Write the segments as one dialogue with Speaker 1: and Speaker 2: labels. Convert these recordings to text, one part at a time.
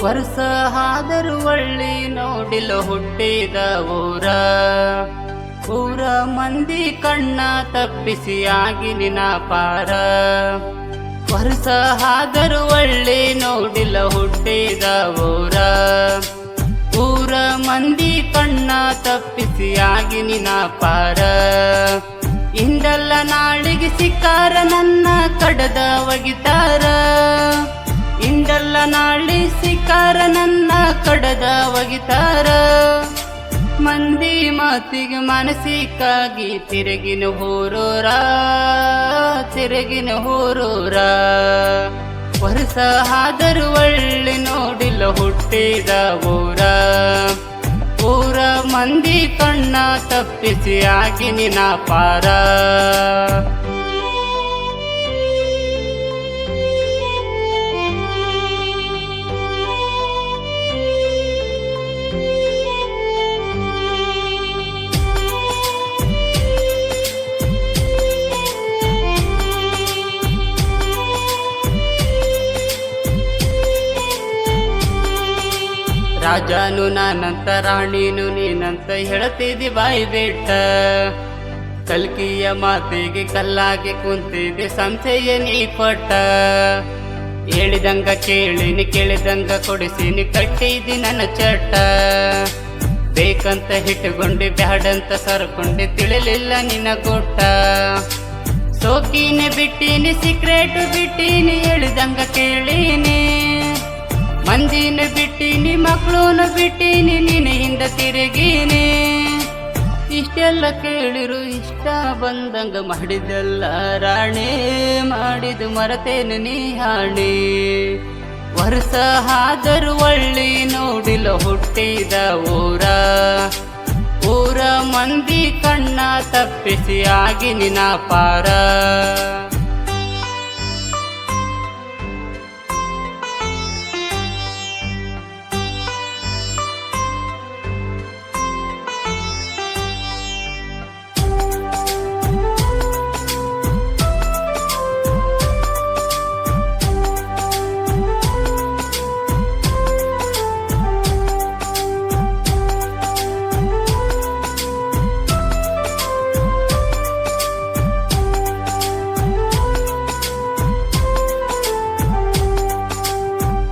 Speaker 1: ವರ್ಷ ಆದರೂ ಒಳ್ಳಿ ನೋಡಿಲ್ಲ ಹುಟ್ಟಿದ ಊರ ಊರ ಮಂದಿ ಕಣ್ಣ ತಪ್ಪಿಸಿ ಆಗಿ ನಿನ ಪಾರ. ವರ್ಷ ಆದರೂ ಒಳ್ಳಿ ನೋಡಿಲ್ಲ ಹುಟ್ಟಿದ ಊರ ಊರ ಮಂದಿ ಕಣ್ಣ ತಪ್ಪಿಸಿ ಆಗಿ ನಿನ ಪಾರ. ಇಂದಲ್ಲ ನಾಳಿಗೆ ಸಿಕ್ಕಾರ ನನ್ನ ಕಡದ ಒಗಿತಾರ. ಇಂದಲ್ಲ ನಾಳಿ ಸಿಕ್ಕಾರ ನನ್ನ ಕಡದ ಒಗಿತಾರ. ಮಂದಿ ಮಾತಿಗೆ ಮನಸ್ಸಿಕ್ಕಾಗಿ ತಿರುಗಿನ ಹೋರೋರ ತಿರುಗಿನ ಹೋರೋರ. ವರ್ಷ ಆದರೂ ಒಳ್ಳೆ ನೋಡಿಲ್ಲ ಹುಟ್ಟಿದ ಊರ ಊರ ಮಂದಿ ಕಣ್ಣ ತಪ್ಪಿಸಿ ಆಗಿ ನಿನ ಪಾರ. ರಾಜನು ನಾನಂತ ರಾಣಿನು ನೀನಂತ ಹೇಳ್ತಿದ್ದಿ ಬಾಯಿ ಬಿಟ್ಟ. ಕಲ್ಕಿಯ ಮಾತಿಗೆ ಕಲ್ಲಾಗಿ ಕುಂತಿದ್ದೆ ಸಂಶಯ ನೀ ಪಟ್ಟ. ಹೇಳಿದಂಗ ಕೇಳಿನಿ ಕೇಳಿದಂಗ ಕೊಡಿಸಿನಿ ಕಟ್ಟಿದಿ ನನ್ನ ಚಟ್ಟ. ಬೇಕಂತ ಹಿಟ್ಟುಕೊಂಡೆ ಬ್ಯಾಡಂತ ಸರ್ಕೊಂಡೆ ತಿಳಿಲಿಲ್ಲ ನಿನ್ನ ಗೊಟ್ಟ. ಸೋಕಿನಿ ಬಿಟ್ಟಿನಿ ಸೀಕ್ರೆಟ್ ಬಿಟ್ಟಿನಿ ಹೇಳಿದಂಗ ಕೇಳಿನಿ. ಮಂದಿನ ಬಿಟ್ಟಿನಿ ಮಕ್ಕಳೂನ ಬಿಟ್ಟಿನಿ ನಿನ್ನ ಹಿಂದ ತಿರುಗೀನಿ. ಇಷ್ಟೆಲ್ಲ ಕೇಳಿರು ಇಷ್ಟ ಬಂದಂಗ ಮಾಡಿದಲ್ಲ ರಾಣಿ ಮಾಡಿದು ಮರತೇನು ನೀ ಹಾಣಿ. ವರ್ಷ ಆದರೂ ಒಳ್ಳಿ ನೋಡಿಲ್ಲ ಹುಟ್ಟಿದ ಊರ ಊರ ಮಂದಿ ಕಣ್ಣ ತಪ್ಪಿಸಿ ಆಗಿ ನಿನ ಪಾರ.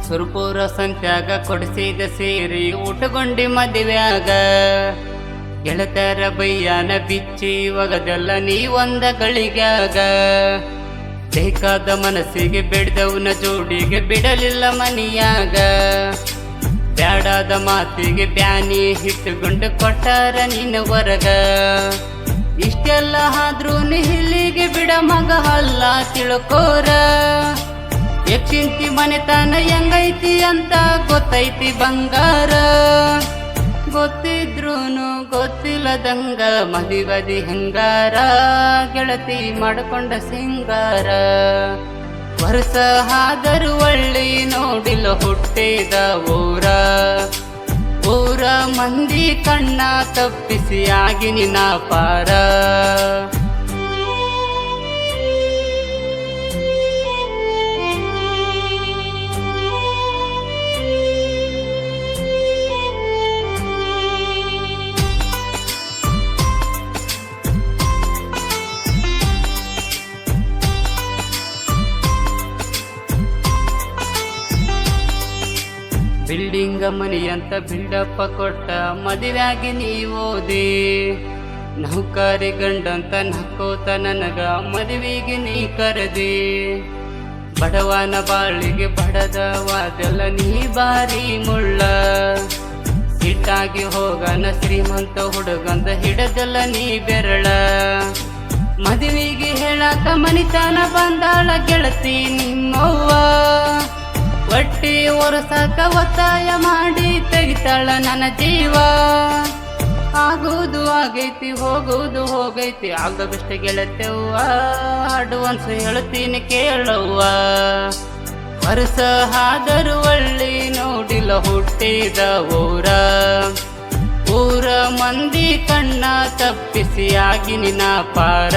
Speaker 1: ಸುರಪುರ ಸಂತ್ಯಾಗ ಕೊಡಿಸಿದ ಸೀರಿ ಊಟಗೊಂಡಿ ಮದುವೆಯಾಗ. ಗೆಳತರ ಬೈಯಾನ ಬಿಚ್ಚಿ ಒಗದಲ್ಲ ನೀ ಒಂದ ಗಳಿಗ್ಯಾಗ. ಬೇಕಾದ ಮನಸ್ಸಿಗೆ ಬೆಡ್ದವನ ಜೋಡಿಗೆ ಬಿಡಲಿಲ್ಲ ಮನಿಯಾಗ. ಬ್ಯಾಡಾದ ಮಾತಿಗೆ ಬ್ಯಾನಿ ಹಿಟ್ಟುಕೊಂಡು ಕೊಟ್ಟಾರ ನಿನ್ನ ಹೊರಗ. ಇಷ್ಟೆಲ್ಲ ಆದ್ರೂ ಇಲ್ಲಿಗೆ ಬಿಡ ಮಗ ಅಲ್ಲ ತಿಳ್ಕೋರ. ಯಕ್ಷಿಂತಿ ಮನೆತನ ಹೆಂಗೈತಿ ಅಂತ ಗೊತ್ತೈತಿ ಬಂಗಾರ. ಗೊತ್ತಿದ್ರೂನು ಗೊತ್ತಿಲ್ಲದಂಗ ಮದಿವದಿ ಹೆಂಗಾರ. ಗೆಳತಿ ಮಾಡಿಕೊಂಡ ಸಿಂಗಾರ. ವರ್ಷ ಆದರೂ ಒಳ್ಳಿ ನೋಡಿಲ್ಲ ಹುಟ್ಟಿದ ಊರ ಊರ ಮಂದಿ ಕಣ್ಣ ತಪ್ಪಿಸಿ ಆಗಿ ನಿನ ಪಾರ. ಬಿಲ್ಡಿಂಗ ಮನಿ ಅಂತ ಬಿಲ್ಡಪ್ಪ ಕೊಟ್ಟ ಮದುವೆಯಾಗಿ ನೀ ಓದಿ. ನೌಕರಿ ಗಂಡಂತ ನಕ್ಕೋತ ನನಗ ಮದುವೆಗೆ ನೀ ಕರೆದಿ. ಬಡವನ ಬಾಳಿಗೆ ಬಡದವಾದೆಲ್ಲ ನೀ ಬಾರಿ ಮುಳ್ಳ. ಸಿಟ್ಟಾಗಿ ಹೋಗನ ಶ್ರೀಮಂತ ಹುಡುಗಂತ ಹಿಡದಲ್ಲ ನೀ ಬೆರಳ. ಮದುವೆಗೆ ಹೇಳಾಕ ಮನಿತನ ಬಂದಾಳ ಗೆಳತಿ ನಿಮ್ಮವ್ವ. ಒಟ್ಟಿ ಒರಸಾಕ ಒತ್ತಾಯ ಮಾಡಿ ತೆಗಿತಾಳ ನನ್ನ ಜೀವ. ಆಗುವುದು ಆಗೈತಿ ಹೋಗುವುದು ಹೋಗೈತಿ ಆಗಬೇಷ್ಟ ಗೆಳತಿಯವ್ವ. ಅಡ್ವಾನ್ಸ್ ಹೇಳ್ತೀನಿ ಕೇಳವ್ವ. ವರ್ಷ ಆದರೂ ಒಳ್ಳಿ ನೋಡಿಲ್ಲ ಹುಟ್ಟಿದ ಊರ ಊರ ಮಂದಿ ಕಣ್ಣ ತಪ್ಪಿಸಿ ಆಗಿ ನಿನ ಪಾರ.